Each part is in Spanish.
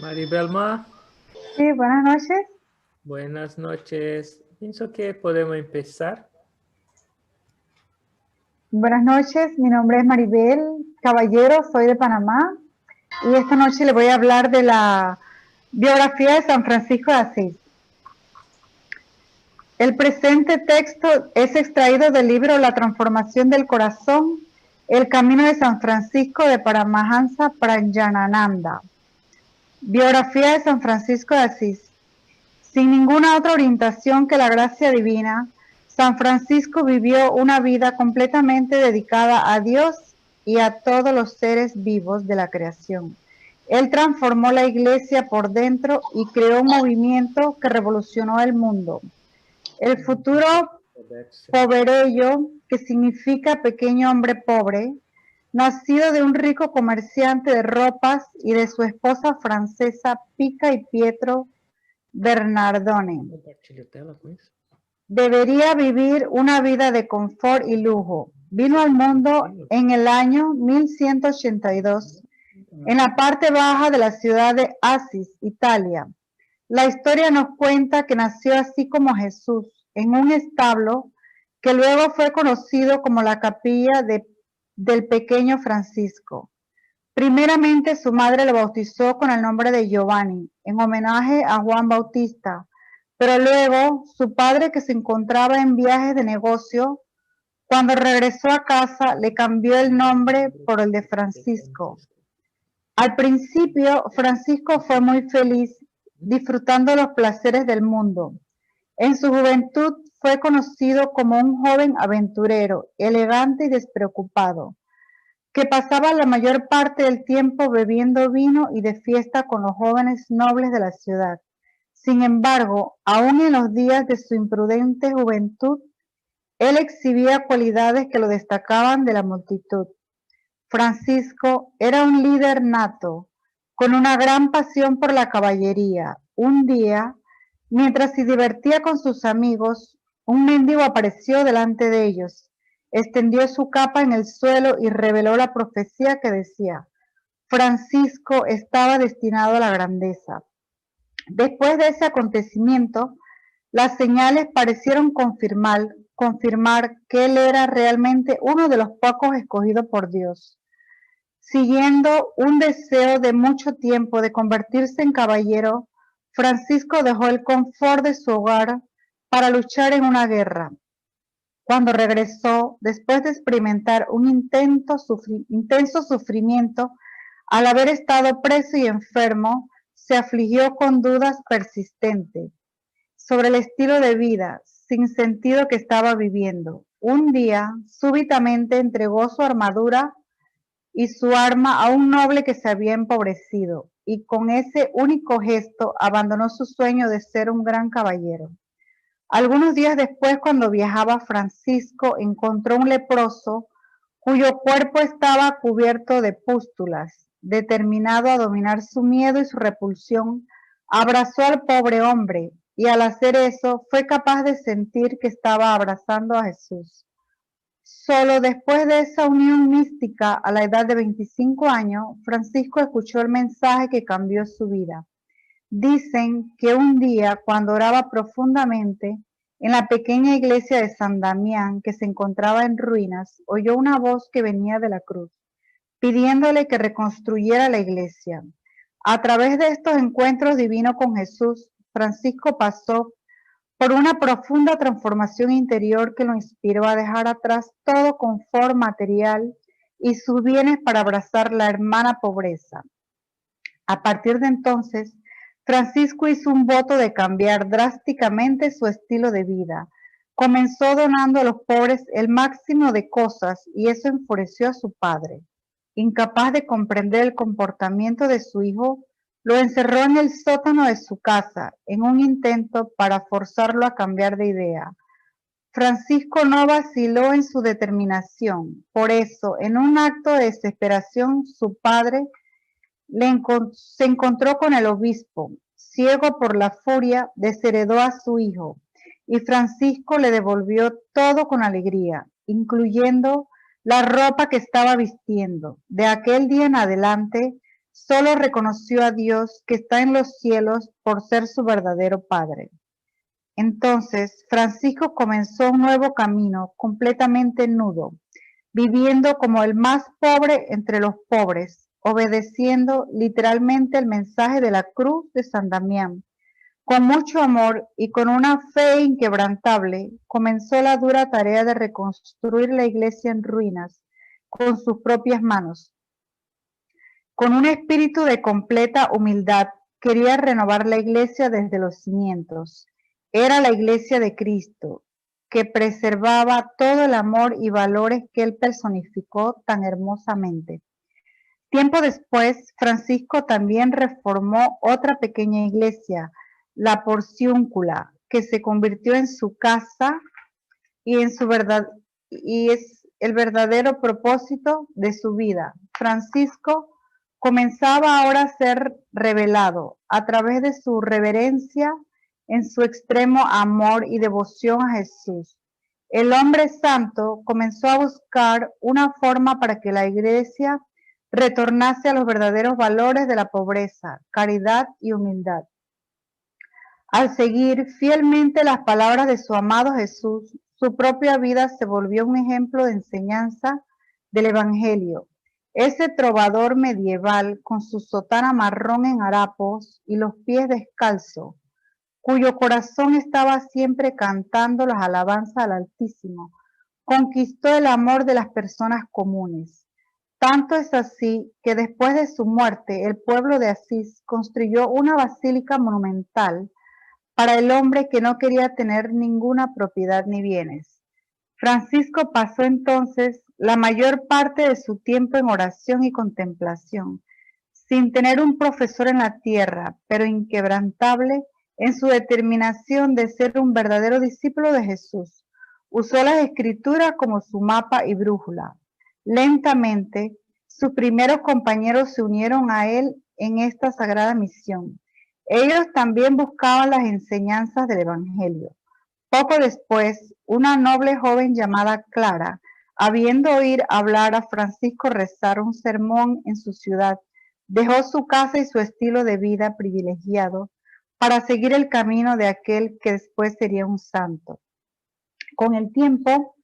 Maribelma, Sí, buenas noches. buenas noches. Pienso que podemos empezar. Buenas noches, mi nombre es Maribel Caballero, soy de Panamá y esta noche le voy a hablar de la biografía de San Francisco de Asís. El presente texto es extraído del libro La transformación del corazón, el camino de San Francisco de Paramahansa Prajnananda. Biografía de San Francisco de Asís. Sin ninguna otra orientación que la gracia divina, San Francisco vivió una vida completamente dedicada a Dios y a todos los seres vivos de la creación. Él transformó la iglesia por dentro y creó un movimiento que revolucionó el mundo. El futuro poverello, que significa pequeño hombre pobre, nacido de un rico comerciante de ropas y de su esposa francesa Pica y Pietro Bernardone. Debería vivir una vida de confort y lujo. Vino al mundo en el año 1182, en la parte baja de la ciudad de Asís, Italia. La historia nos cuenta que nació así como Jesús, en un establo que luego fue conocido como la capilla del pequeño Francisco. Primeramente su madre lo bautizó con el nombre de Giovanni, en homenaje a Juan Bautista, pero luego su padre, que se encontraba en viajes de negocio, cuando regresó a casa le cambió el nombre por el de Francisco. Al principio, Francisco fue muy feliz, disfrutando los placeres del mundo. En su juventud fue conocido como un joven aventurero, elegante y despreocupado, que pasaba la mayor parte del tiempo bebiendo vino y de fiesta con los jóvenes nobles de la ciudad. Sin embargo, aun en los días de su imprudente juventud, él exhibía cualidades que lo destacaban de la multitud. Francisco era un líder nato, con una gran pasión por la caballería. Un día, mientras se divertía con sus amigos, un mendigo apareció delante de ellos, extendió su capa en el suelo y reveló la profecía que decía: Francisco estaba destinado a la grandeza. Después de ese acontecimiento, las señales parecieron confirmar que él era realmente uno de los pocos escogidos por Dios. Siguiendo un deseo de mucho tiempo de convertirse en caballero, Francisco dejó el confort de su hogar para luchar en una guerra. Cuando regresó, después de experimentar un intenso sufrimiento al haber estado preso y enfermo, se afligió con dudas persistentes sobre el estilo de vida sin sentido que estaba viviendo. Un día, súbitamente entregó su armadura y su arma a un noble que se había empobrecido, y con ese único gesto abandonó su sueño de ser un gran caballero. Algunos días después, cuando viajaba, Francisco encontró un leproso cuyo cuerpo estaba cubierto de pústulas. Determinado a dominar su miedo y su repulsión, abrazó al pobre hombre, y al hacer eso fue capaz de sentir que estaba abrazando a Jesús. Solo después de esa unión mística, a la edad de 25 años, Francisco escuchó el mensaje que cambió su vida. Dicen que un día, cuando oraba profundamente en la pequeña iglesia de San Damián, que se encontraba en ruinas, oyó una voz que venía de la cruz, pidiéndole que reconstruyera la iglesia. A través de estos encuentros divinos con Jesús, Francisco pasó por una profunda transformación interior que lo inspiró a dejar atrás todo confort material y sus bienes para abrazar la hermana pobreza. A partir de entonces, Francisco hizo un voto de cambiar drásticamente su estilo de vida. Comenzó donando a los pobres el máximo de cosas y eso enfureció a su padre. Incapaz de comprender el comportamiento de su hijo, lo encerró en el sótano de su casa en un intento para forzarlo a cambiar de idea. Francisco no vaciló en su determinación. Por eso, en un acto de desesperación, su padre se encontró con el obispo. Ciego por la furia, desheredó a su hijo, y Francisco le devolvió todo con alegría, incluyendo la ropa que estaba vistiendo. De aquel día en adelante, solo reconoció a Dios que está en los cielos por ser su verdadero Padre. Entonces, Francisco comenzó un nuevo camino completamente nudo, viviendo como el más pobre entre los pobres, obedeciendo literalmente el mensaje de la cruz de San Damián. Con mucho amor y con una fe inquebrantable, comenzó la dura tarea de reconstruir la iglesia en ruinas con sus propias manos. Con un espíritu de completa humildad, quería renovar la iglesia desde los cimientos. Era la iglesia de Cristo, que preservaba todo el amor y valores que él personificó tan hermosamente. Tiempo después, Francisco también reformó otra pequeña iglesia, la Porciúncula, que se convirtió en su casa y es el verdadero propósito de su vida. Francisco comenzaba ahora a ser revelado a través de su reverencia en su extremo amor y devoción a Jesús. El hombre santo comenzó a buscar una forma para que la iglesia retornase a los verdaderos valores de la pobreza, caridad y humildad. Al seguir fielmente las palabras de su amado Jesús, su propia vida se volvió un ejemplo de enseñanza del Evangelio. Ese trovador medieval con su sotana marrón en harapos y los pies descalzos, cuyo corazón estaba siempre cantando las alabanzas al Altísimo, conquistó el amor de las personas comunes. Tanto es así que después de su muerte, el pueblo de Asís construyó una basílica monumental para el hombre que no quería tener ninguna propiedad ni bienes. Francisco pasó entonces la mayor parte de su tiempo en oración y contemplación, sin tener un profesor en la tierra, pero inquebrantable en su determinación de ser un verdadero discípulo de Jesús. Usó las Escrituras como su mapa y brújula. Lentamente, sus primeros compañeros se unieron a él en esta sagrada misión. Ellos también buscaban las enseñanzas del Evangelio. Poco después, una noble joven llamada Clara, habiendo oír hablar a Francisco rezar un sermón en su ciudad, dejó su casa y su estilo de vida privilegiado para seguir el camino de aquel que después sería un santo. Con el tiempo,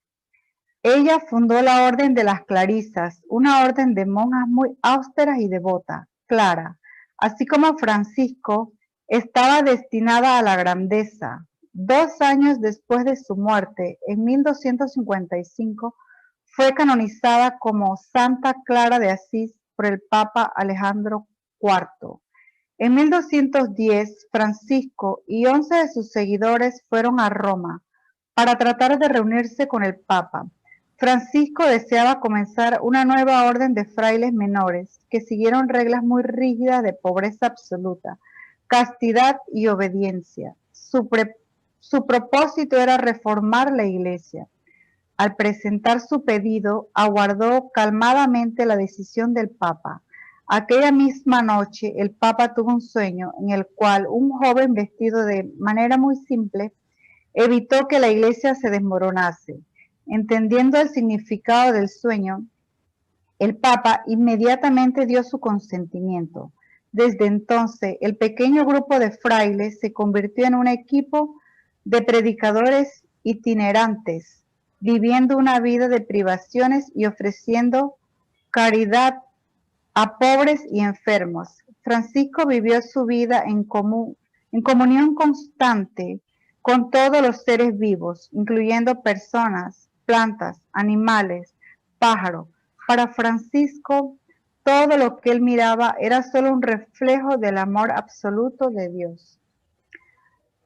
ella fundó la Orden de las Clarisas, una orden de monjas muy austeras y devotas. Clara, así como Francisco, estaba destinada a la grandeza. 2 años después de su muerte, en 1255, fue canonizada como Santa Clara de Asís por el Papa Alejandro IV. En 1210, Francisco y 11 de sus seguidores fueron a Roma para tratar de reunirse con el Papa. Francisco deseaba comenzar una nueva orden de frailes menores que siguieron reglas muy rígidas de pobreza absoluta, castidad y obediencia. Su propósito era reformar la iglesia. Al presentar su pedido, aguardó calmadamente la decisión del Papa. Aquella misma noche, el Papa tuvo un sueño en el cual un joven vestido de manera muy simple evitó que la iglesia se desmoronase. Entendiendo el significado del sueño, el Papa inmediatamente dio su consentimiento. Desde entonces, el pequeño grupo de frailes se convirtió en un equipo de predicadores itinerantes, viviendo una vida de privaciones y ofreciendo caridad a pobres y enfermos. Francisco vivió su vida en comunión constante con todos los seres vivos, incluyendo personas, plantas, animales, pájaros. Para Francisco, todo lo que él miraba era solo un reflejo del amor absoluto de Dios.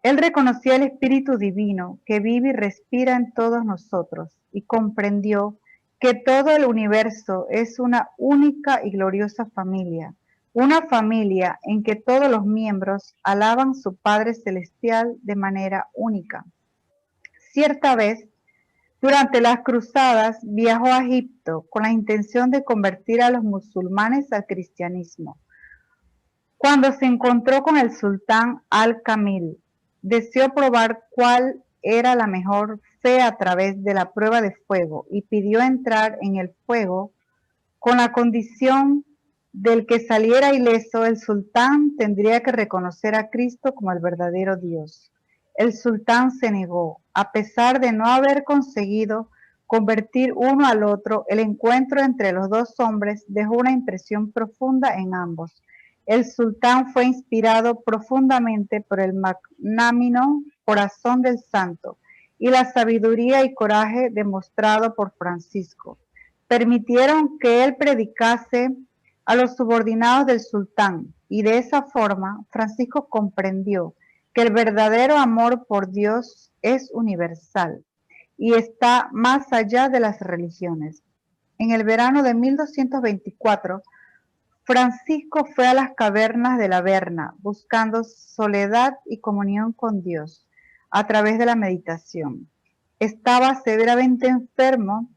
Él reconocía el Espíritu Divino que vive y respira en todos nosotros y comprendió que todo el universo es una única y gloriosa familia, una familia en que todos los miembros alaban a su Padre Celestial de manera única. Cierta vez, durante las cruzadas, viajó a Egipto con la intención de convertir a los musulmanes al cristianismo. Cuando se encontró con el sultán Al-Kamil, deseó probar cuál era la mejor fe a través de la prueba de fuego y pidió entrar en el fuego con la condición del que saliera ileso, el sultán tendría que reconocer a Cristo como el verdadero Dios. El sultán se negó, a pesar de no haber conseguido convertir uno al otro. El encuentro entre los dos hombres dejó una impresión profunda en ambos. El sultán fue inspirado profundamente por el magnánimo corazón del santo y la sabiduría y coraje demostrado por Francisco. Permitieron que él predicase a los subordinados del sultán, y de esa forma Francisco comprendió que el verdadero amor por Dios es universal y está más allá de las religiones. En el verano de 1224, Francisco fue a las cavernas del Averna buscando soledad y comunión con Dios a través de la meditación. Estaba severamente enfermo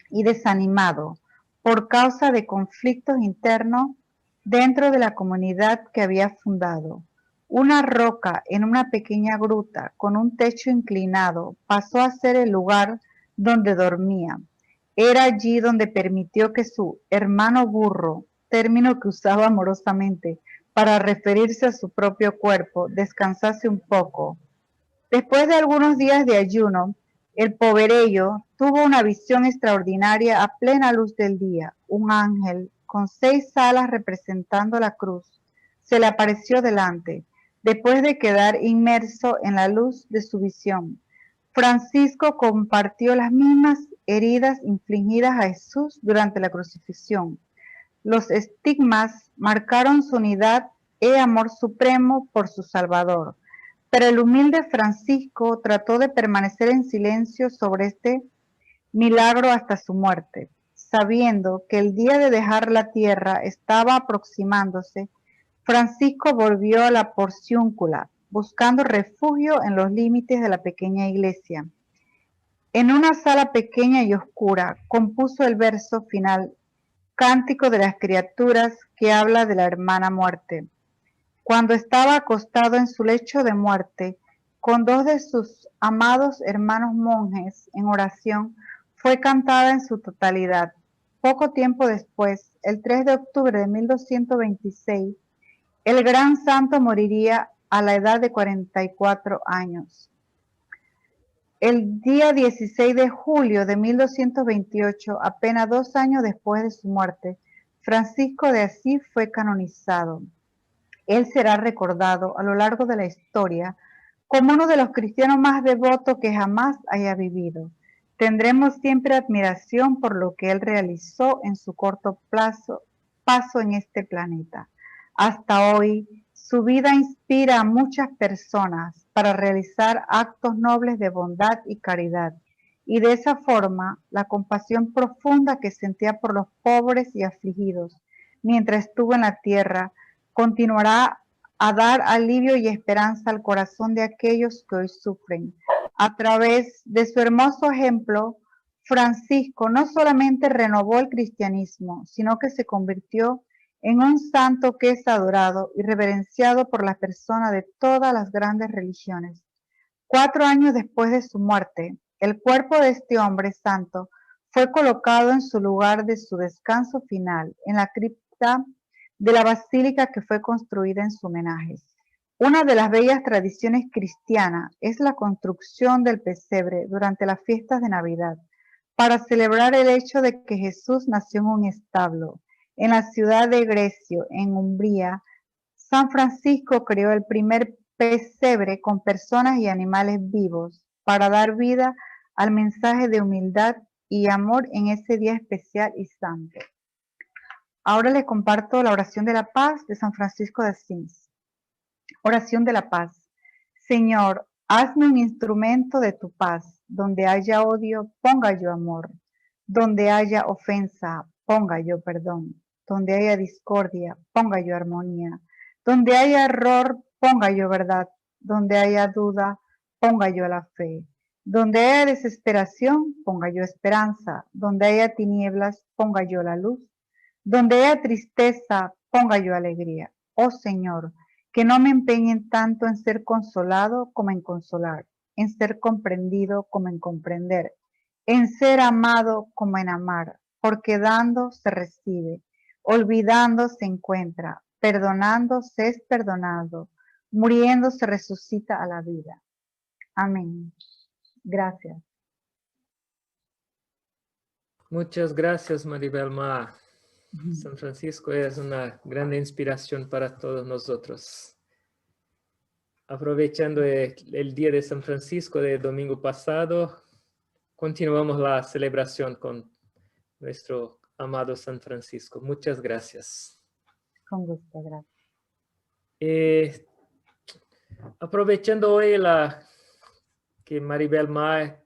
y desanimado por causa de conflictos internos dentro de la comunidad que había fundado. Una roca en una pequeña gruta con un techo inclinado pasó a ser el lugar donde dormía. Era allí donde permitió que su hermano burro, término que usaba amorosamente para referirse a su propio cuerpo, descansase un poco. Después de algunos días de ayuno, el poverello tuvo una visión extraordinaria a plena luz del día. Un ángel con 6 alas representando la cruz se le apareció delante, después de quedar inmerso en la luz de su visión. Francisco compartió las mismas heridas infligidas a Jesús durante la crucifixión. Los estigmas marcaron su unidad y amor supremo por su Salvador. Pero el humilde Francisco trató de permanecer en silencio sobre este milagro hasta su muerte. Sabiendo que el día de dejar la tierra estaba aproximándose, Francisco volvió a la Porciúncula, buscando refugio en los límites de la pequeña iglesia. En una sala pequeña y oscura, compuso el verso final, Cántico de las criaturas, que habla de la hermana muerte. Cuando estaba acostado en su lecho de muerte, con 2 de sus amados hermanos monjes en oración, fue cantada en su totalidad. Poco tiempo después, el 3 de octubre de 1226, el gran santo moriría a la edad de 44 años. El día 16 de julio de 1228, apenas 2 años después de su muerte, Francisco de Asís fue canonizado. Él será recordado a lo largo de la historia como uno de los cristianos más devotos que jamás haya vivido. Tendremos siempre admiración por lo que él realizó en su corto paso en este planeta. Hasta hoy, su vida inspira a muchas personas para realizar actos nobles de bondad y caridad. Y de esa forma, la compasión profunda que sentía por los pobres y afligidos mientras estuvo en la tierra, continuará a dar alivio y esperanza al corazón de aquellos que hoy sufren. A través de su hermoso ejemplo, Francisco no solamente renovó el cristianismo, sino que se convirtió en un santo que es adorado y reverenciado por las personas de todas las grandes religiones. 4 años después de su muerte, el cuerpo de este hombre santo fue colocado en su lugar de su descanso final, en la cripta de la basílica que fue construida en su homenaje. Una de las bellas tradiciones cristianas es la construcción del pesebre durante las fiestas de Navidad, para celebrar el hecho de que Jesús nació en un establo. En la ciudad de Grecio, en Umbría, San Francisco creó el primer pesebre con personas y animales vivos para dar vida al mensaje de humildad y amor en ese día especial y santo. Ahora les comparto la oración de la paz de San Francisco de Asís. Oración de la paz. Señor, hazme un instrumento de tu paz. Donde haya odio, ponga yo amor. Donde haya ofensa, ponga yo perdón. Donde haya discordia, ponga yo armonía. Donde haya error, ponga yo verdad. Donde haya duda, ponga yo la fe. Donde haya desesperación, ponga yo esperanza. Donde haya tinieblas, ponga yo la luz. Donde haya tristeza, ponga yo alegría. Oh Señor, que no me empeñen tanto en ser consolado como en consolar, en ser comprendido como en comprender, en ser amado como en amar, porque dando se recibe, olvidando se encuentra, perdonando se es perdonado, muriendo se resucita a la vida. Amén. Gracias. Muchas gracias, Maribel Ma. San Francisco es una gran inspiración para todos nosotros. Aprovechando el día de San Francisco del domingo pasado, continuamos la celebración con nuestro amado San Francisco. Muchas gracias. Con gusto, gracias. Aprovechando hoy que Maribel Ma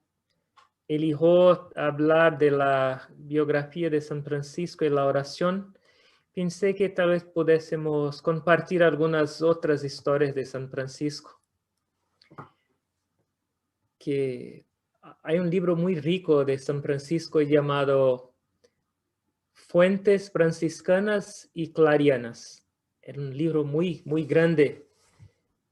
eligió hablar de la biografía de San Francisco y la oración, pensé que tal vez pudiésemos compartir algunas otras historias de San Francisco. Que hay un libro muy rico de San Francisco llamado Fuentes Franciscanas y Clarianas. Era un libro muy, muy grande,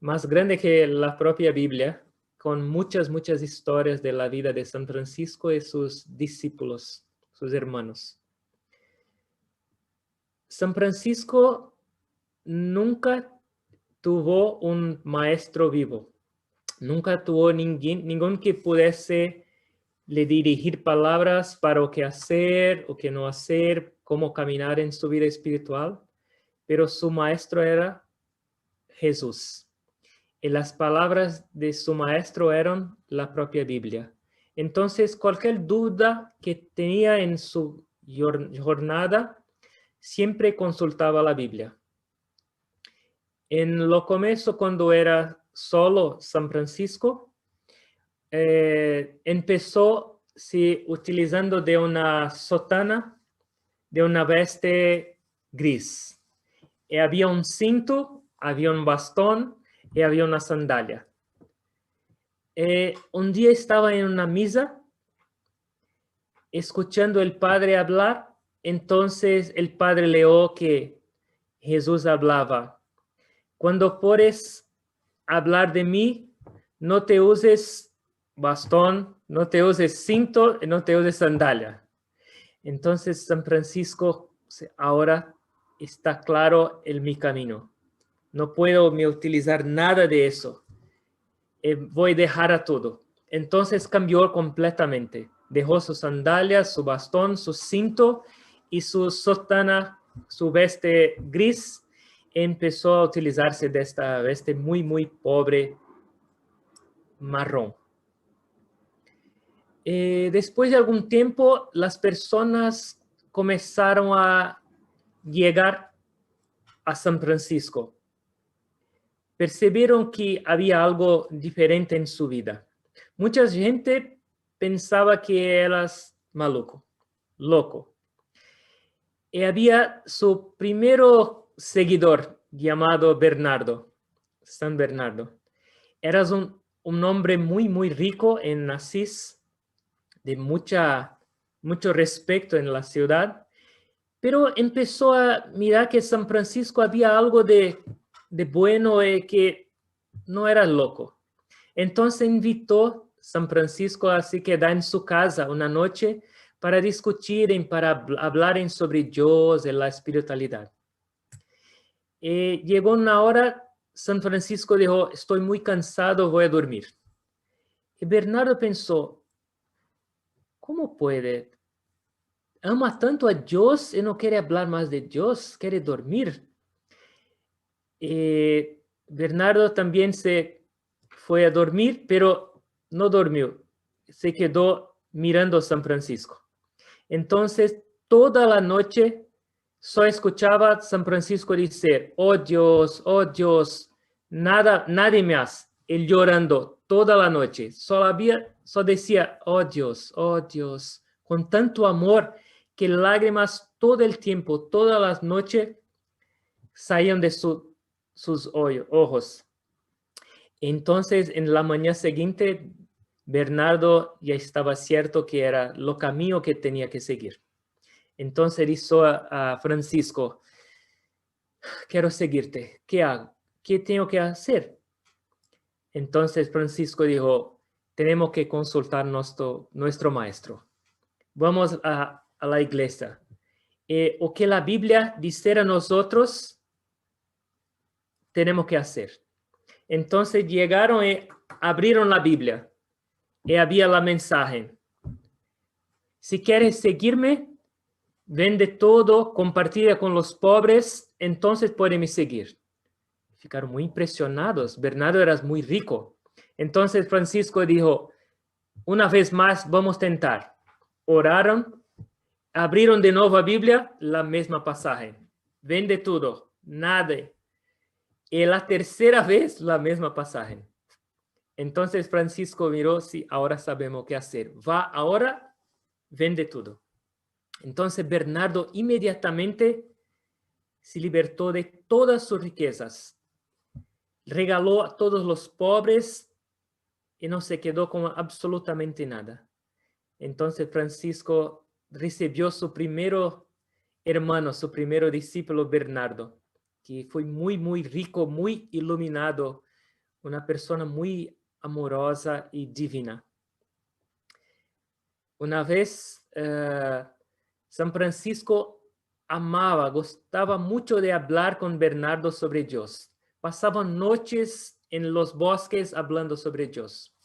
más grande que la propia Biblia, con muchas, muchas historias de la vida de San Francisco y sus discípulos, sus hermanos. San Francisco nunca tuvo un maestro vivo. Nunca tuvo ningún que pudiese le dirigir palabras para lo que hacer o qué no hacer, cómo caminar en su vida espiritual. Pero su maestro era Jesús. Y las palabras de su maestro eran la propia Biblia. Entonces, cualquier duda que tenía en su jornada, siempre consultaba la Biblia. En lo comienzo, cuando era solo San Francisco, empezó utilizando de una sotana, de una veste gris. Y había un cinto, había un bastón y había una sandalia. Un día estaba en una misa, escuchando al Padre hablar. Entonces el Padre leyó que Jesús hablaba: cuando puedes hablar de mí, no te uses bastón, no te uses cinto, no te uses sandalia. Entonces San Francisco ahora está claro en mi camino. No puedo me utilizar nada de eso. Voy a dejar a todo. Entonces cambió completamente. Dejó sus sandalias, su bastón, su cinto y su sotana, su veste gris. Empezó a utilizarse de esta veste muy, muy pobre, marrón. Después de algún tiempo, las personas comenzaron a llegar a San Francisco. Percibieron que había algo diferente en su vida. Mucha gente pensaba que eras loco. Y había su primero seguidor llamado Bernardo, San Bernardo. Era un hombre muy, muy rico en Asís, de mucho respeto en la ciudad, pero empezó a mirar que San Francisco había algo de bueno y que no era loco. Entonces invitó San Francisco a se quedar en su casa una noche para discutir, para hablar sobre Dios y la espiritualidad. Llegó una hora, San Francisco dijo: estoy muy cansado, voy a dormir. Y Bernardo pensó: ¿cómo puede? Ama tanto a Dios y no quiere hablar más de Dios, quiere dormir. Bernardo también se fue a dormir, pero no durmió. Se quedó mirando a San Francisco. Entonces, toda la noche, solo escuchaba a San Francisco decir: oh Dios, nadie más. Él llorando toda la noche. Solo decía: oh Dios, con tanto amor que lágrimas todo el tiempo, todas las noches, salían de sus ojos. Entonces, en la mañana siguiente, Bernardo ya estaba cierto que era lo camino que tenía que seguir. Entonces hizo a Francisco: quiero seguirte, ¿qué hago? ¿Qué tengo que hacer? Entonces Francisco dijo: tenemos que consultar nuestro maestro. Vamos a la iglesia. o que la Biblia dice a nosotros, tenemos que hacer. Entonces llegaron y abrieron la Biblia y había la mensaje. Si quieres seguirme, vende todo, compartida con los pobres, entonces puede me seguir. Ficaron muy impresionados. Bernardo era muy rico. Entonces Francisco dijo, una vez más, vamos a tentar. Oraron, abrieron de nuevo la Biblia, la misma pasaje. Vende todo, nada. Y la tercera vez, la misma pasaje. Entonces Francisco miró, sí, ahora sabemos qué hacer. Va ahora, vende todo. Entonces Bernardo inmediatamente se libertó de todas sus riquezas. Regaló a todos los pobres y no se quedó con absolutamente nada. Entonces Francisco recibió su primero hermano, su primero discípulo Bernardo, que fue muy, muy rico, muy iluminado, una persona muy amorosa y divina. Una vez San Francisco gustaba mucho de hablar con Bernardo sobre Dios. Pasaban noches en los bosques hablando sobre Dios.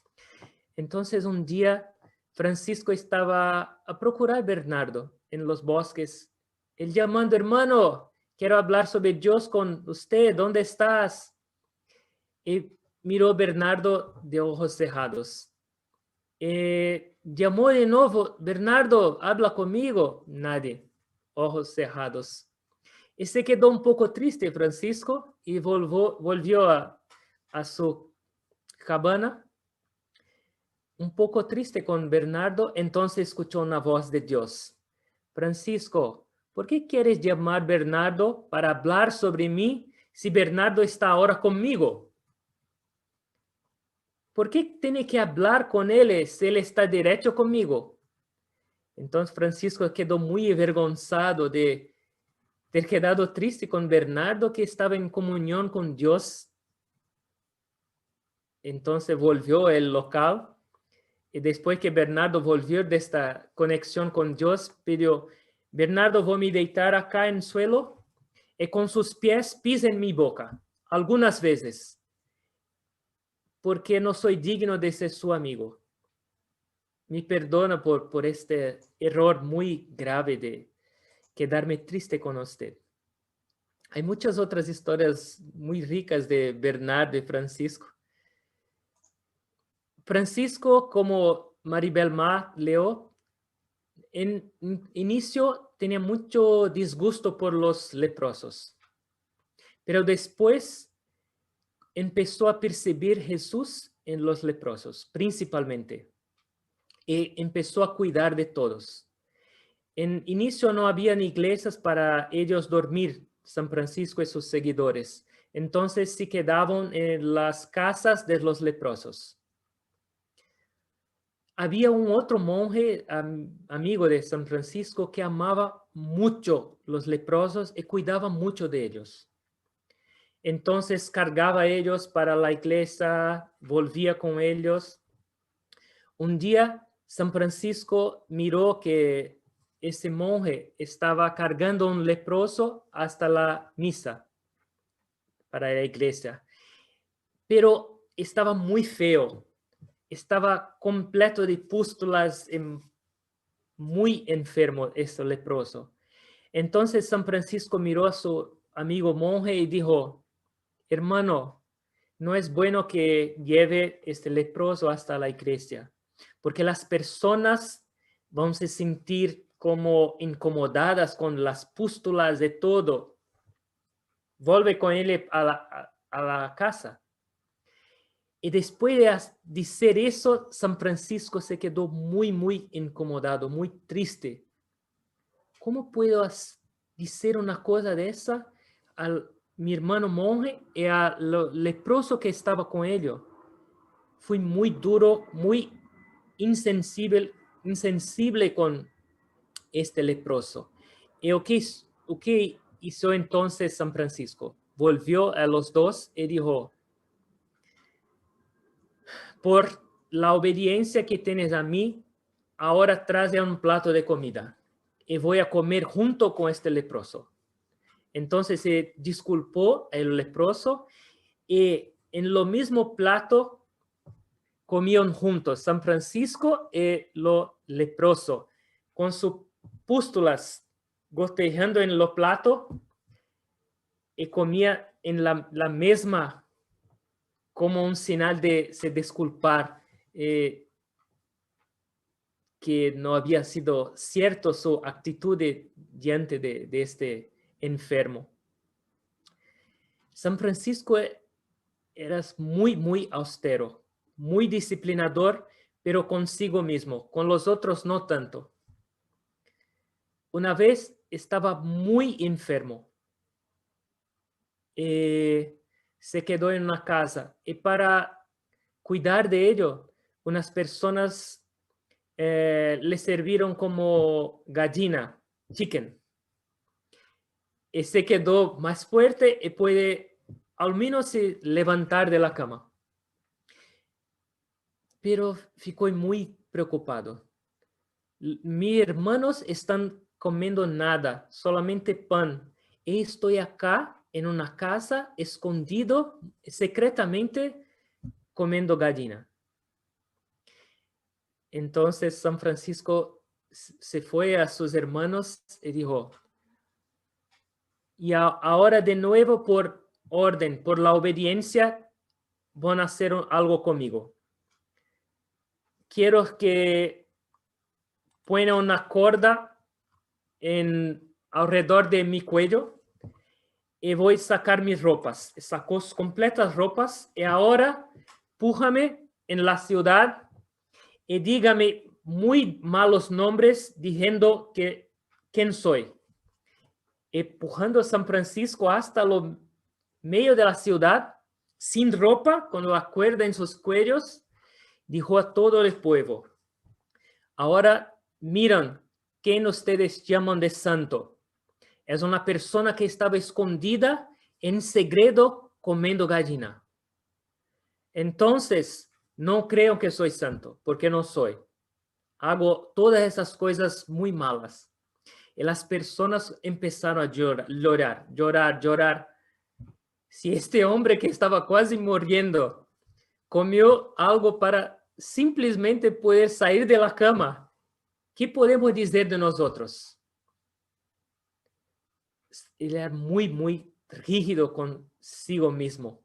Entonces un día Francisco estaba a procurar Bernardo en los bosques. Él llamando, hermano, quiero hablar sobre Dios con usted, ¿dónde estás? Y miró Bernardo de ojos cerrados. Llamó de nuevo, Bernardo, habla conmigo. Nadie, ojos cerrados. Y se quedó un poco triste Francisco y volvió a su cabana. Un poco triste con Bernardo, entonces escuchó una voz de Dios. Francisco, ¿por qué quieres llamar a Bernardo para hablar sobre mí si Bernardo está ahora conmigo? ¿Por qué tiene que hablar con él si él está derecho conmigo? Entonces Francisco quedó muy avergonzado de ter quedado triste con Bernardo, que estaba en comunión con Dios. Entonces volvió al local. Y después que Bernardo volvió de esta conexión con Dios, pidió, Bernardo, voy a deitar acá en el suelo y con sus pies pisa en mi boca, algunas veces, porque no soy digno de ser su amigo. Me perdona por este error muy grave de quedarme triste con usted. Hay muchas otras historias muy ricas de Bernardo y Francisco. Francisco, como Maribel Ma leo, en inicio tenía mucho disgusto por los leprosos, pero después empezó a percibir Jesús en los leprosos, principalmente, y empezó a cuidar de todos. En inicio no habían iglesias para ellos dormir, San Francisco y sus seguidores, entonces se quedaban en las casas de los leprosos. Había un otro monje amigo de San Francisco que amaba mucho los leprosos y cuidaba mucho de ellos. Entonces cargaba a ellos para la iglesia, volvía con ellos. Un día San Francisco miró que ese monje estaba cargando a un leproso hasta la misa para la iglesia, pero estaba muy feo. Estaba completo de pústulas, muy enfermo este leproso. Entonces San Francisco miró a su amigo monje y dijo, hermano, no es bueno que lleve este leproso hasta la iglesia, porque las personas van a sentir como incomodadas con las pústulas de todo. Vuelve con él a la casa. Y después de decir eso, San Francisco se quedó muy, muy incomodado, muy triste. ¿Cómo puedo decir una cosa de esa a mi hermano monje y a lo leproso que estaba con ellos? Fui muy duro, muy insensible con este leproso. ¿Y o qué hizo entonces San Francisco? Volvió a los dos y dijo, por la obediencia que tienes a mí, ahora trae un plato de comida. y voy a comer junto con este leproso. Entonces se disculpó el leproso y en lo mismo plato comían juntos San Francisco y lo leproso, con sus pústulas gotejando en los platos y comía en la misma como un señal de se disculpar que no había sido cierto su actitud diante de este enfermo. San Francisco era muy, muy austero, muy disciplinador, pero consigo mismo, con los otros no tanto. Una vez estaba muy enfermo. Se quedó en una casa y para cuidar de ello, unas personas le sirvieron como gallina, chicken. Y se quedó más fuerte y puede al menos levantar de la cama. Pero ficó muy preocupado. Mis hermanos están comiendo nada, solamente pan. Y estoy acá en una casa, escondido, secretamente, comiendo gallina. Entonces San Francisco se fue a sus hermanos y dijo, y ahora de nuevo por orden, por la obediencia, van a hacer algo conmigo. Quiero que pongan una corda alrededor de mi cuello y voy a sacar mis ropas. Sacó completas ropas y ahora pújame en la ciudad y dígame muy malos nombres diciendo que quién soy. Empujando a San Francisco hasta lo medio de la ciudad, sin ropa, con la cuerda en sus cuellos, dijo a todo el pueblo, ahora miran quién ustedes llaman de santo. Es una persona que estaba escondida en secreto comiendo gallina. Entonces, no creo que soy santo, porque no soy. Hago todas esas cosas muy malas. Y las personas empezaron a llorar. Si este hombre que estaba casi muriendo comió algo para simplemente poder salir de la cama, ¿qué podemos decir de nosotros? Él era muy, muy rígido consigo mismo.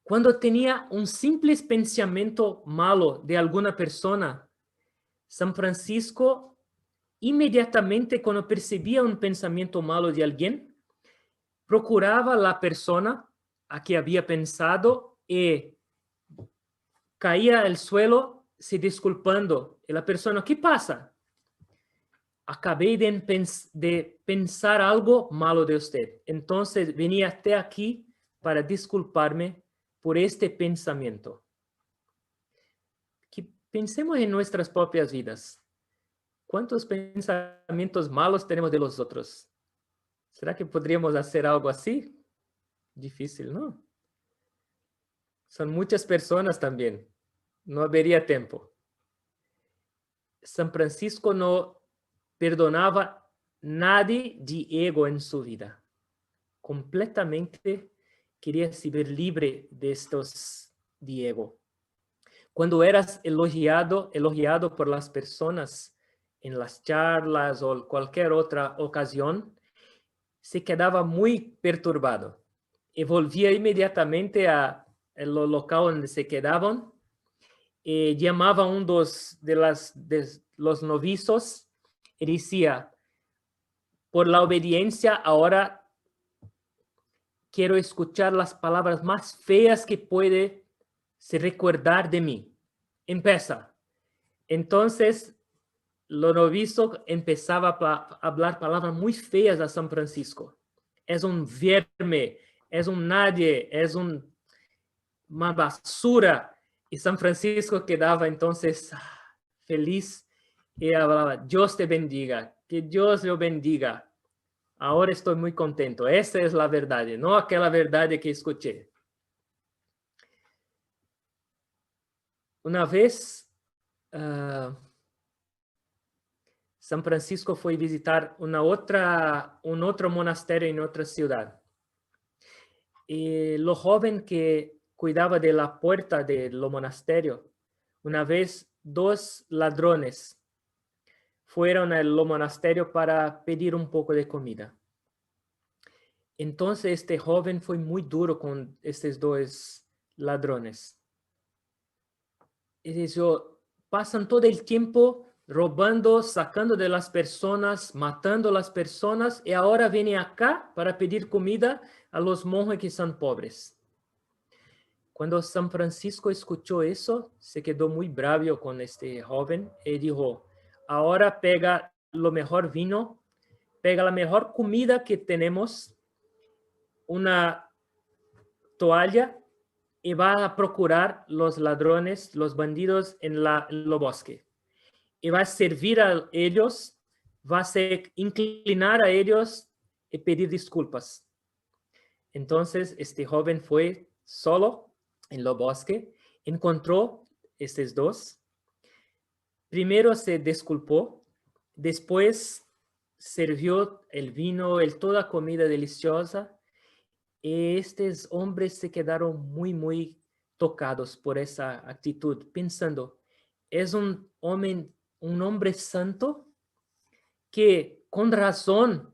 Cuando tenía un simple pensamiento malo de alguna persona, San Francisco, inmediatamente cuando percibía un pensamiento malo de alguien, procuraba la persona a que había pensado y caía al suelo se disculpando. Y la persona, ¿qué pasa? Acabé de pensar algo malo de usted. Entonces venía hasta aquí para disculparme por este pensamiento. Que pensemos en nuestras propias vidas. ¿Cuántos pensamientos malos tenemos de los otros? ¿Será que podríamos hacer algo así? Difícil, ¿no? Son muchas personas también. No habría tiempo. San Francisco no perdonaba nadie de ego en su vida. Completamente quería ser libre de estos de ego. Cuando eras elogiado por las personas en las charlas o cualquier otra ocasión, se quedaba muy perturbado y volvía inmediatamente al local donde se quedaban y llamaba a uno de los novicios y decía, por la obediencia ahora quiero escuchar las palabras más feas que puede se recordar de mí. Empieza. Entonces, los novicios empezaba a hablar palabras muy feas a San Francisco. Es un verme, es un nadie, es una basura. Y San Francisco quedaba entonces feliz y hablaba, Dios te bendiga, que Dios lo bendiga. Ahora estoy muy contento. Esa es la verdad, no aquella verdad que escuché. Una vez, San Francisco fue a visitar un otro monasterio en otra ciudad. Y lo joven que cuidaba de la puerta del monasterio, una vez 2 ladrones fueron al monasterio para pedir un poco de comida. Entonces este joven fue muy duro con estos 2 ladrones. Ellos pasan todo el tiempo robando, sacando de las personas, matando a las personas, y ahora viene acá para pedir comida a los monjes que son pobres. Cuando San Francisco escuchó eso, se quedó muy bravo con este joven y dijo, ahora pega lo mejor vino, pega la mejor comida que tenemos, una toalla, y va a procurar los ladrones, los bandidos en el bosque. Y va a servir a ellos, va a inclinar a ellos y pedir disculpas. Entonces este joven fue solo en el bosque, encontró estos 2. Primero se disculpó, después sirvió el vino, toda comida deliciosa. Y estos hombres se quedaron muy, muy tocados por esa actitud, pensando, es un hombre santo que con razón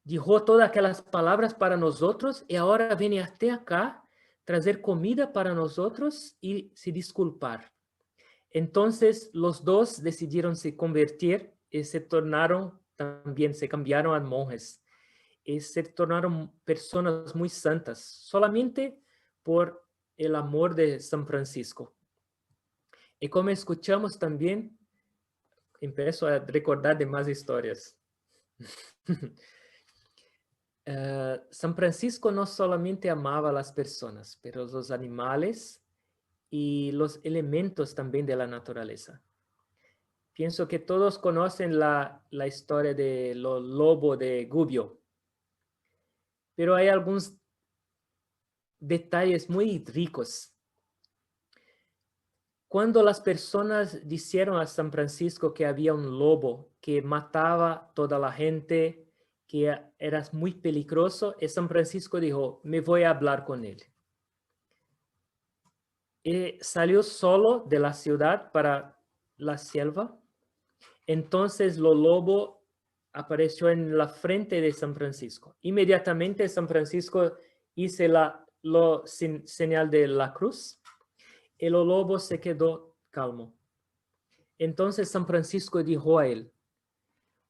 dijo todas aquellas palabras para nosotros y ahora viene hasta acá traer comida para nosotros y se disculpar. Entonces los 2 decidieron se convertir y se cambiaron a monjes. Y se tornaron personas muy santas, solamente por el amor de San Francisco. Y como escuchamos también, empiezo a recordar de más historias. San Francisco no solamente amaba a las personas, pero los animales y los elementos también de la naturaleza. Pienso que todos conocen la historia de los lobos de Gubbio. Pero hay algunos detalles muy ricos. Cuando las personas dijeron a San Francisco que había un lobo que mataba a toda la gente, que era muy peligroso, y San Francisco dijo, me voy a hablar con él. Y salió solo de la ciudad para la selva. Entonces el lobo apareció en la frente de San Francisco. Inmediatamente San Francisco hizo la señal de la cruz. El lobo se quedó calmo. Entonces San Francisco dijo a él,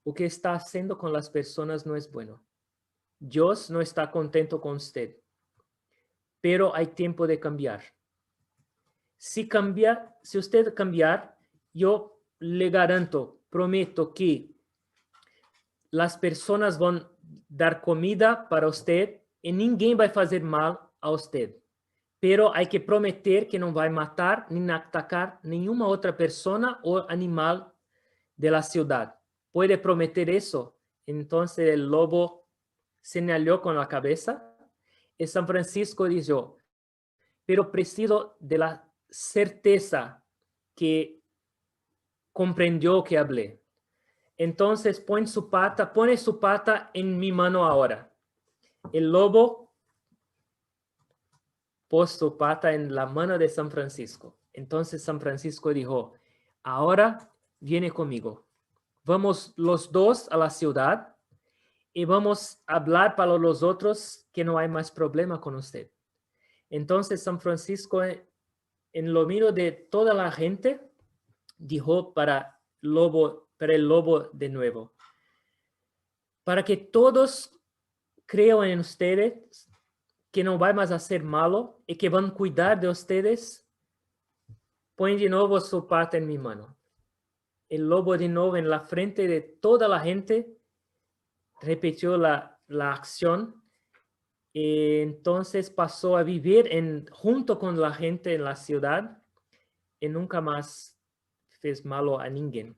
lo que está haciendo con las personas no es bueno. Dios no está contento con usted, pero hay tiempo de cambiar. Si usted cambiar, yo le garanto, prometo que las personas van a dar comida para usted y ninguém va a hacer mal a usted. Pero hay que prometer que no va a matar ni atacar ninguna otra persona o animal de la ciudad. ¿Puede prometer eso? Entonces el lobo señaló con la cabeza y San Francisco dijo, pero preciso de la certeza que comprendió que hablé. Entonces pone su pata en mi mano ahora. El lobo puso su pata en la mano de San Francisco. Entonces San Francisco dijo, ahora viene conmigo. Vamos los 2 a la ciudad y vamos a hablar para los otros que no hay más problema con usted. Entonces San Francisco, en lo medio de toda la gente, dijo para el lobo de nuevo, para que todos crean en ustedes que no va más a hacer malo y que van a cuidar de ustedes, pon de nuevo su pata en mi mano. El lobo de nuevo en la frente de toda la gente repitió la acción y entonces pasó a vivir junto con la gente en la ciudad y nunca más fez malo a ninguém.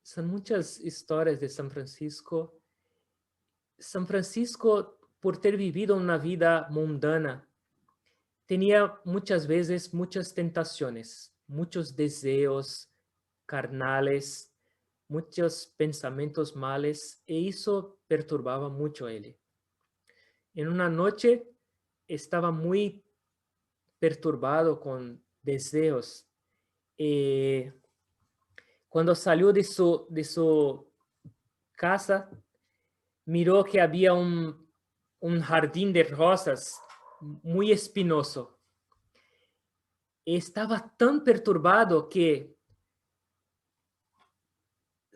Son muchas historias de San Francisco. San Francisco, por ter vivido una vida mundana, tenía muchas veces muchas tentaciones, muchos deseos carnales, muchos pensamientos males y eso perturbaba mucho a él. En una noche estaba muy perturbado con deseos. Cuando salió de su casa, miró que había un jardín de rosas muy espinoso. Estaba tan perturbado que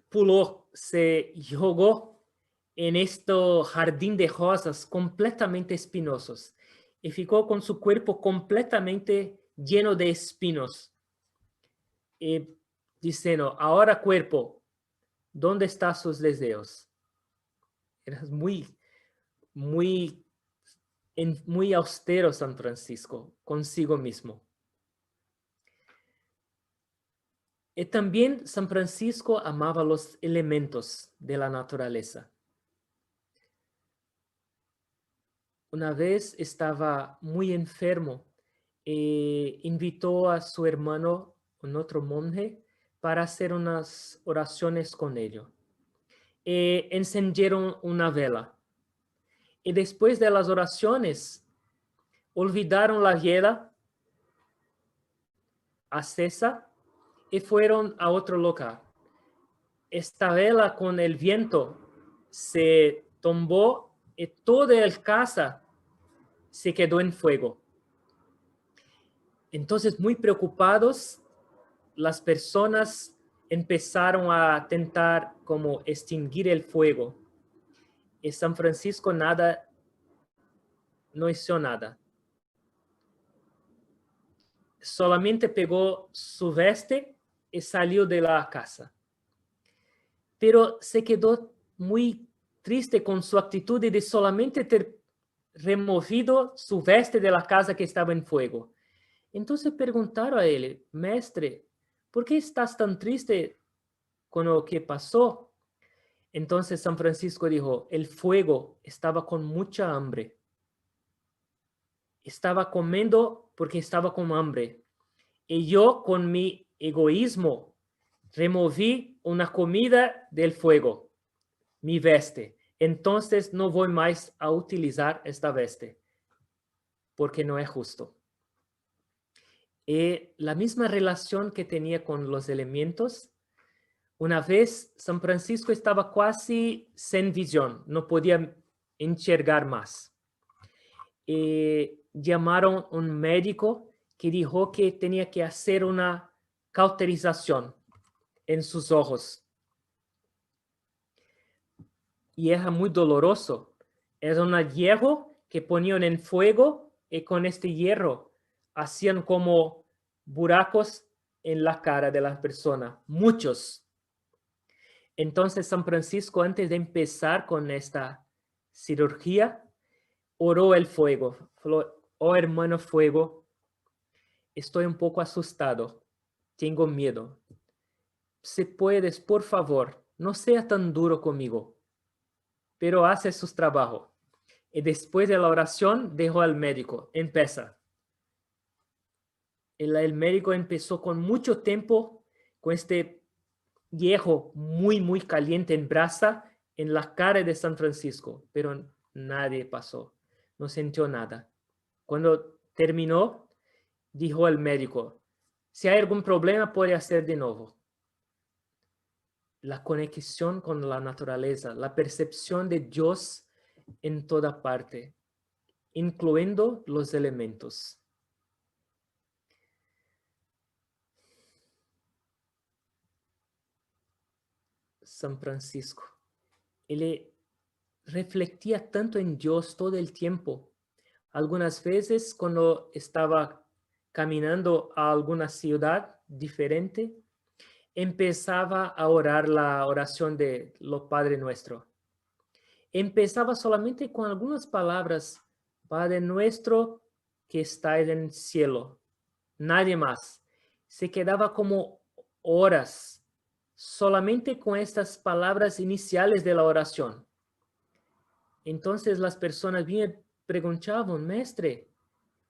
puló, se jugó en este jardín de rosas completamente espinosos y ficou con su cuerpo completamente lleno de espinos. Y diciendo, ahora cuerpo, ¿dónde están sus deseos? Era muy austero San Francisco consigo mismo. Y también San Francisco amaba los elementos de la naturaleza. Una vez estaba muy enfermo e invitó a su hermano, un otro monje, para hacer unas oraciones con ellos. Encendieron una vela. Y después de las oraciones, olvidaron la vela acesa y fueron a otro lugar. Esta vela con el viento se tumbó y toda la casa se quedó en fuego. Entonces, muy preocupados, las personas empezaron a intentar como extinguir el fuego. Y San Francisco no hizo nada. Solamente pegó su veste y salió de la casa. Pero se quedó muy triste con su actitud de solamente ter removido su veste de la casa que estaba en fuego. Entonces preguntaron a él, Mestre, ¿por qué estás tan triste con lo que pasó? Entonces San Francisco dijo, el fuego estaba con mucha hambre. Estaba comiendo porque estaba con hambre. Y yo con mi egoísmo removí una comida del fuego, mi veste. Entonces no voy más a utilizar esta veste porque no es justo. Y la misma relación que tenía con los elementos, una vez San Francisco estaba casi sin visión, no podía enxergar más. Llamaron a un médico que dijo que tenía que hacer una cauterización en sus ojos. Y era muy doloroso. Era un hierro que ponían en fuego y con este hierro hacían como buracos en la cara de la persona, muchos. Entonces San Francisco, antes de empezar con esta cirugía, oró el fuego. Faló, oh hermano fuego, estoy un poco asustado, tengo miedo. Si puedes, por favor, no sea tan duro conmigo, pero hace su trabajo. Y después de la oración, dejó al médico, empieza. El médico empezó con mucho tiempo, con este hierro muy caliente en brasa, en la cara de San Francisco, pero nadie pasó, no sintió nada. Cuando terminó, dijo al médico, si hay algún problema puede hacer de nuevo. La conexión con la naturaleza, la percepción de Dios en toda parte, incluyendo los elementos. San Francisco, él reflectía tanto en Dios todo el tiempo. Algunas veces cuando estaba caminando a alguna ciudad diferente, empezaba a orar la oración de lo Padre Nuestro. Empezaba solamente con algunas palabras, Padre Nuestro que está en el cielo, nadie más. Se quedaba como horas solamente con estas palabras iniciales de la oración. Entonces las personas bien preguntaban, Mestre,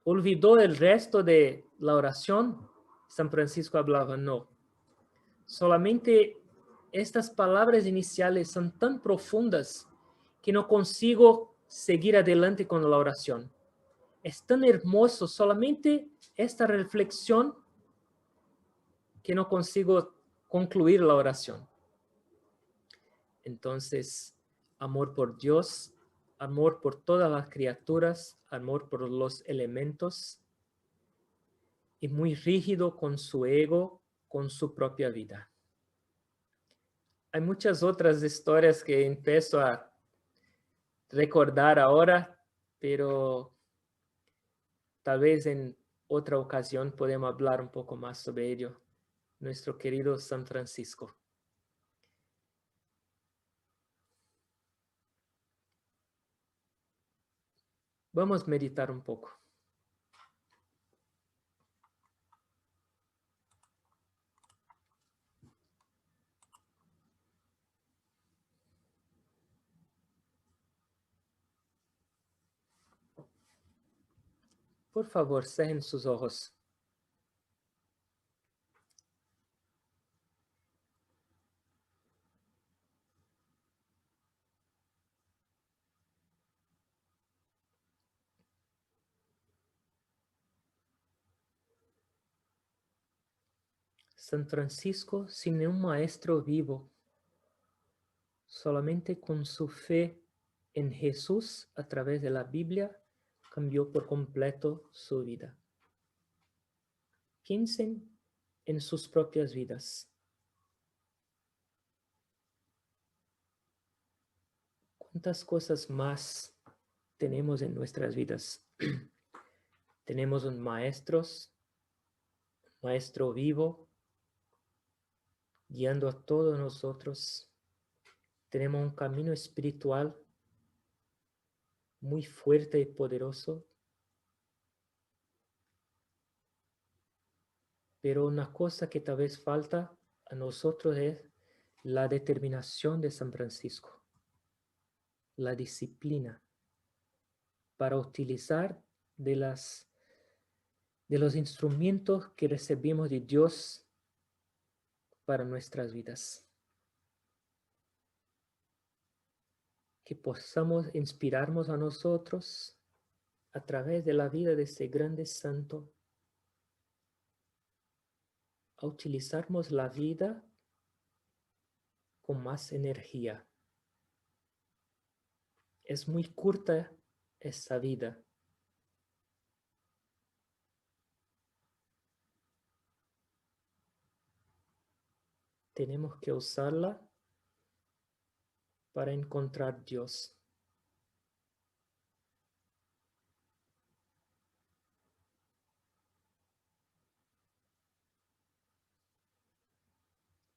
¿olvidó el resto de la oración? San Francisco hablaba, no. Solamente estas palabras iniciales son tan profundas que no consigo seguir adelante con la oración. Es tan hermoso solamente esta reflexión que no consigo concluir la oración. Entonces, amor por Dios, amor por todas las criaturas, amor por los elementos, y muy rígido con su ego, con su propia vida. Hay muchas otras historias que empiezo a recordar ahora, pero tal vez en otra ocasión podemos hablar un poco más sobre ello. Nuestro querido San Francisco. Vamos a meditar un poco. Por favor, cierren sus ojos. San Francisco, sin un maestro vivo, solamente con su fe en Jesús a través de la Biblia, cambió por completo su vida. Piensen en sus propias vidas. ¿Cuántas cosas más tenemos en nuestras vidas? Tenemos un maestro vivo, guiando a todos nosotros. Tenemos un camino espiritual muy fuerte y poderoso. Pero una cosa que tal vez falta a nosotros es la determinación de San Francisco, la disciplina para utilizar de los instrumentos que recibimos de Dios para nuestras vidas. Que podamos inspirarnos a nosotros a través de la vida de ese grande santo, a utilizarnos la vida con más energía. Es muy corta esa vida. Tenemos que usarla para encontrar Dios.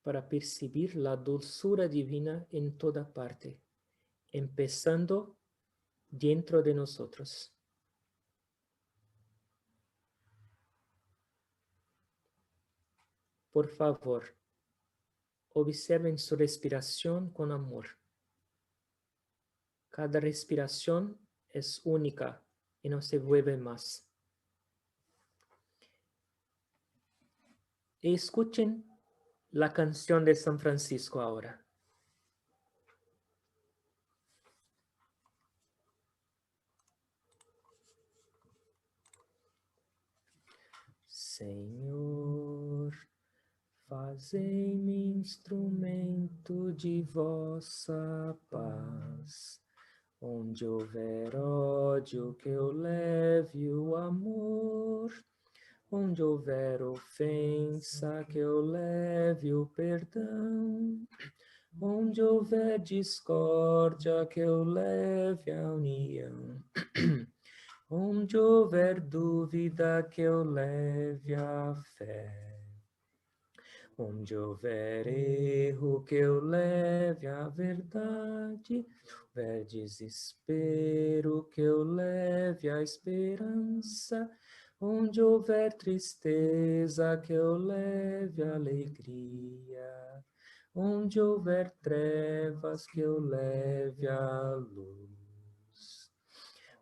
Para percibir la dulzura divina en toda parte, empezando dentro de nosotros. Por favor, observen su respiración con amor. Cada respiración es única y no se vuelve más. Y escuchen la canción de San Francisco ahora. Senhor, fazei-me instrumento de vossa paz. Onde houver ódio, que eu leve o amor. Onde houver ofensa, que eu leve o perdão. Onde houver discórdia, que eu leve a união. Onde houver dúvida, que eu leve a fé. Onde houver erro, que eu leve a verdade. Houver desespero, que eu leve a esperança. Onde houver tristeza, que eu leve a alegria. Onde houver trevas, que eu leve a luz.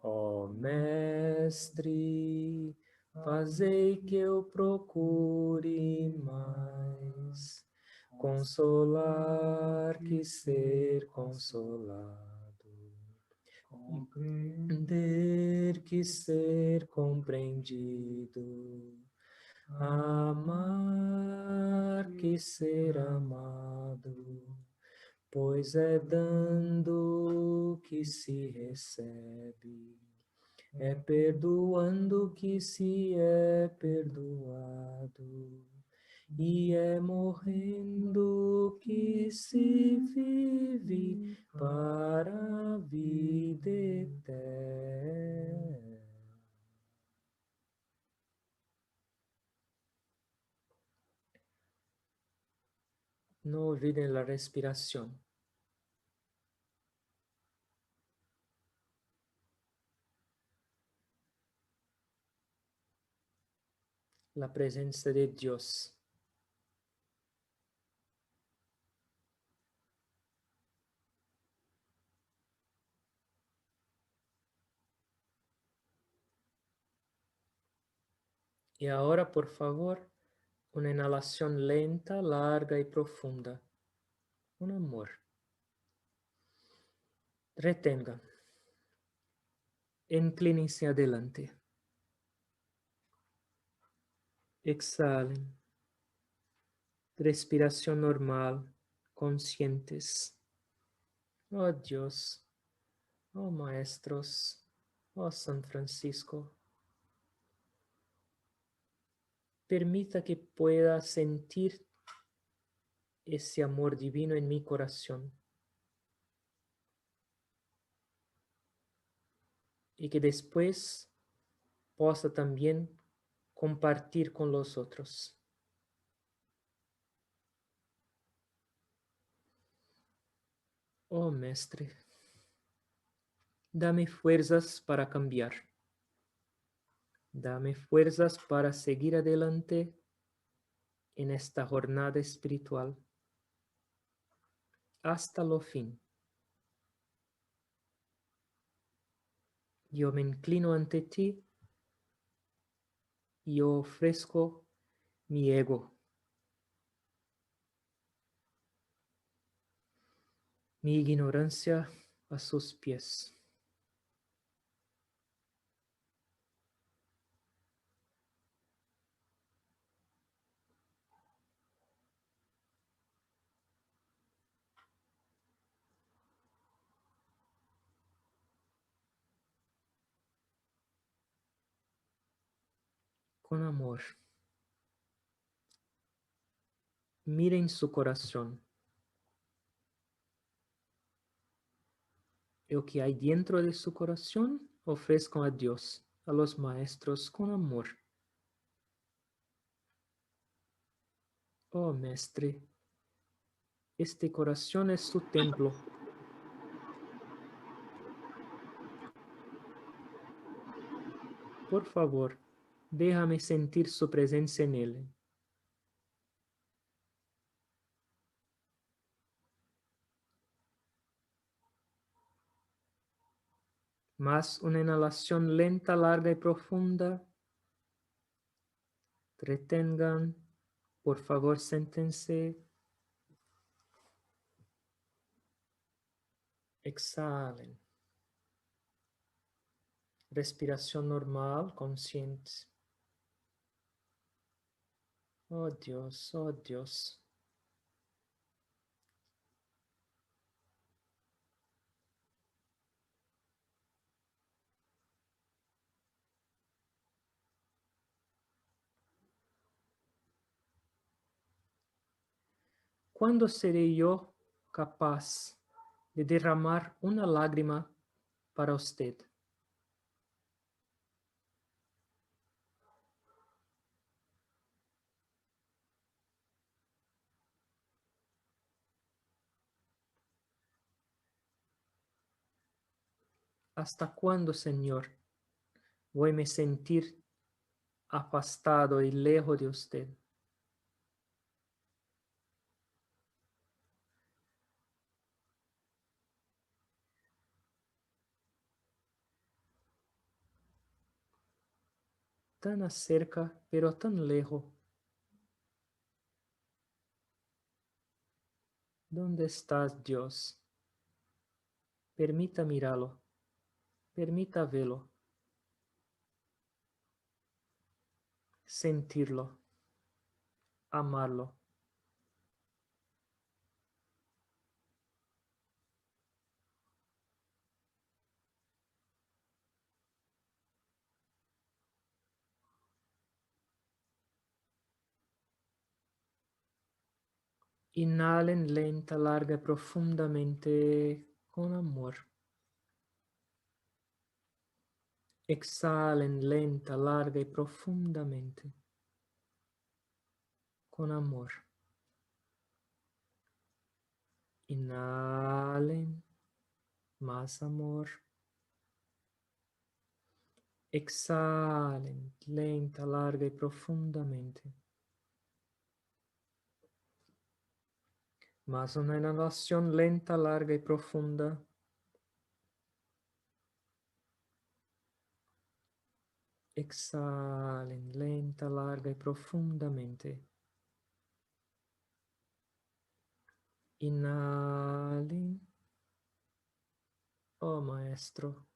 Ó Mestre, fazei que eu procure mais consolar que ser consolado, comprender que ser compreendido, amar que ser amado, pois é dando que se recebe, é perdoando que se é perdoado, e é morrendo que se vive para a vida eterna. No olviden la respiración. La presencia de Dios. Y ahora, por favor, una inhalación lenta, larga y profunda. Un amor. Retengan. Inclínense adelante. Exhalen. Respiración normal, conscientes. Oh Dios, oh Maestros, oh San Francisco, permita que pueda sentir ese amor divino en mi corazón y que después possa también compartir con los otros. Oh Mestre, dame fuerzas para cambiar. Dame fuerzas para seguir adelante en esta jornada espiritual hasta lo fin. Yo me inclino ante ti y yo ofrezco mi ego, mi ignorancia a sus pies. Con amor, miren su corazón. Lo que hay dentro de su corazón, ofrezcan a Dios, a los maestros, con amor. Oh Mestre, este corazón es su templo. Por favor, déjame sentir su presencia en él. Más una inhalación lenta, larga y profunda. Retengan. Por favor, siéntense. Exhalen. Respiración normal, consciente. Oh Dios, oh Dios. ¿Cuándo seré yo capaz de derramar una lágrima para usted? ¿Hasta cuándo, Señor, voy a me sentir afastado y lejos de usted? Tan cerca, pero tan lejos. ¿Dónde estás, Dios? Permita mirarlo. Permita verlo. Sentirlo. Amarlo. Inhalen lenta, larga y profundamente con amor. Exhalen lenta, larga y profundamente con amor. Inhalen más amor. Exhalen lenta, larga y profundamente. Más una inhalación lenta, larga y profunda. Exhalen lenta, larga y profundamente. Inhalen. Oh Maestro.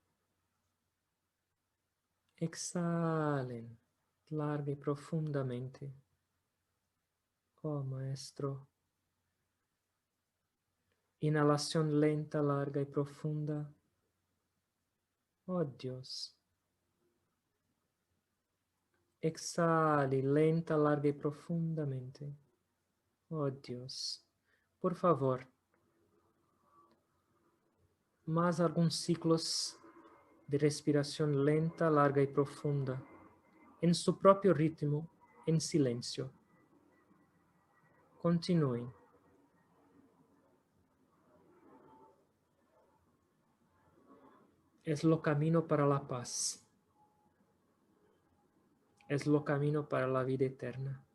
Exhalen larga y profundamente. Oh Maestro. Inhalación lenta, larga y profunda. Oh Dios. Exhale lenta, larga y profundamente. Oh Dios. Por favor, más algunos ciclos de respiración lenta, larga y profunda, en su propio ritmo, en silencio. Continúen. Es lo camino para la paz. Es lo camino para la vida eterna.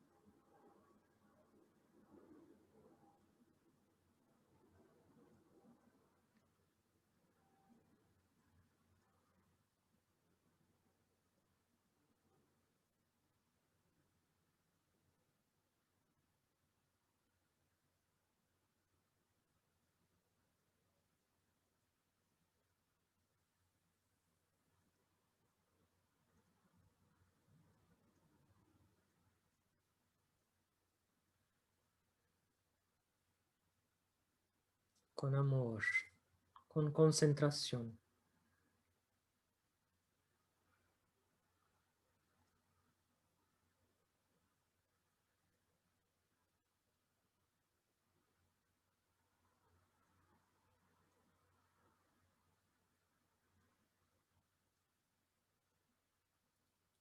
Con amor, con concentración.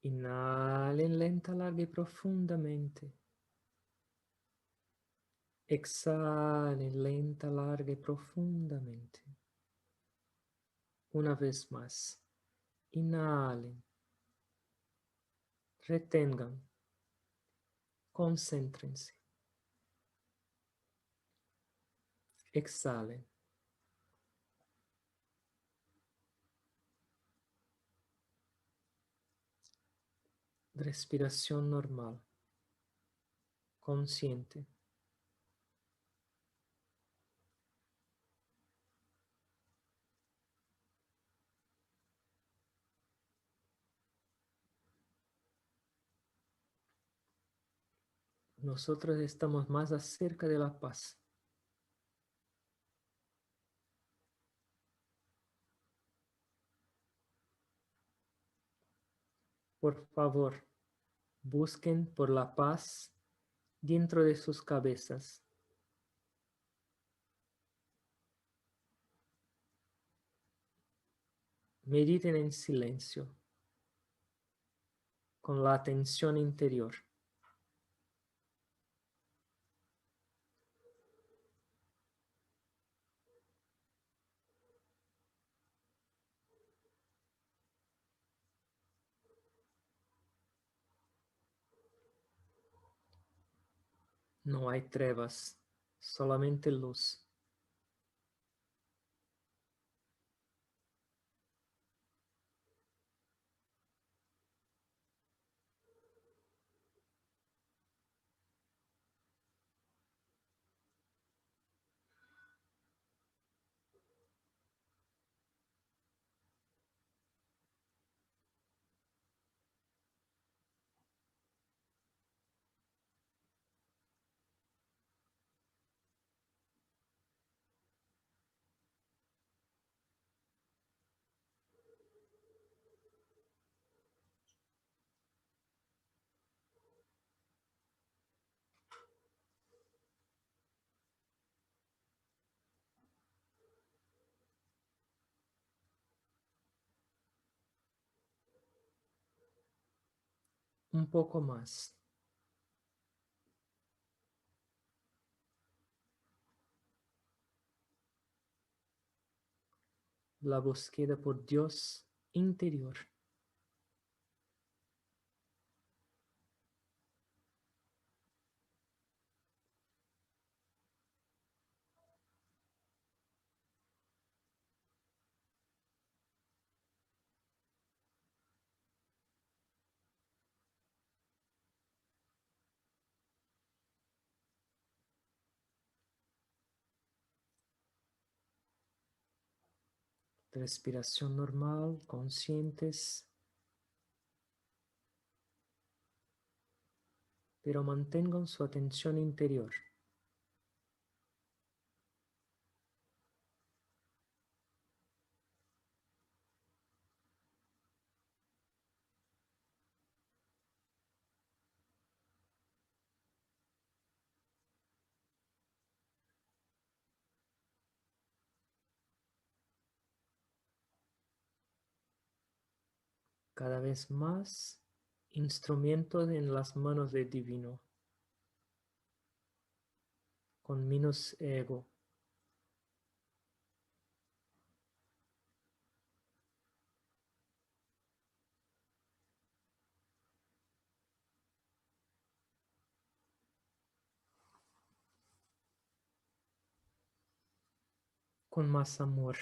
Inhalen lenta, larga y profundamente. Exhalen lenta, larga y profundamente. Una vez más. Inhalen. Retengan. Concéntrense. Exhalen. Respiración normal. Consciente. Nosotros estamos más acerca de la paz. Por favor, busquen por la paz dentro de sus cabezas. Mediten en silencio, con la atención interior. No hay trevas, solamente luz. un poco más. La búsqueda por Dios interior. Respiración normal, conscientes, pero mantengan su atención interior. Cada vez más instrumentos en las manos del Divino, con menos ego. Con más amor,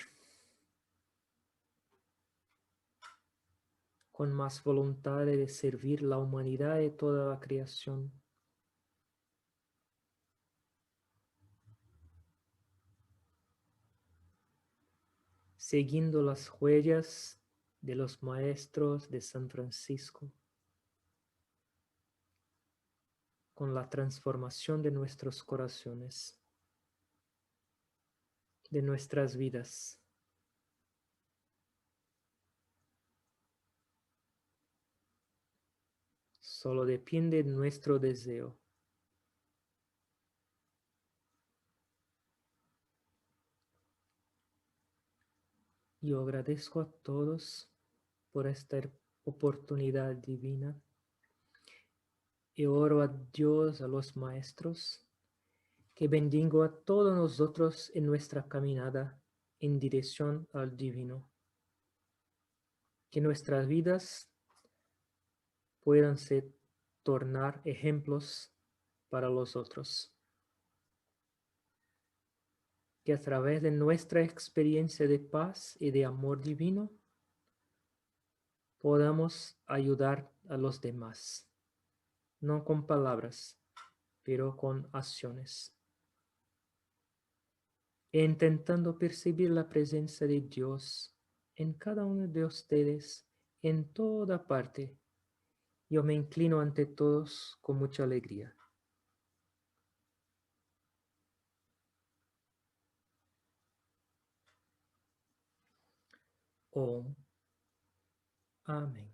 con más voluntad de servir la humanidad y toda la creación. Siguiendo las huellas de los maestros de San Francisco, con la transformación de nuestros corazones, de nuestras vidas. Solo depende de nuestro deseo. Yo agradezco a todos por esta oportunidad divina y oro a Dios, a los maestros, que bendigo a todos nosotros en nuestra caminada en dirección al divino. Que nuestras vidas puedan tornar ejemplos para los otros. Que a través de nuestra experiencia de paz y de amor divino podamos ayudar a los demás, no con palabras, pero con acciones. E intentando percibir la presencia de Dios en cada uno de ustedes, en toda parte. Yo me inclino ante todos con mucha alegría. Om. Amén.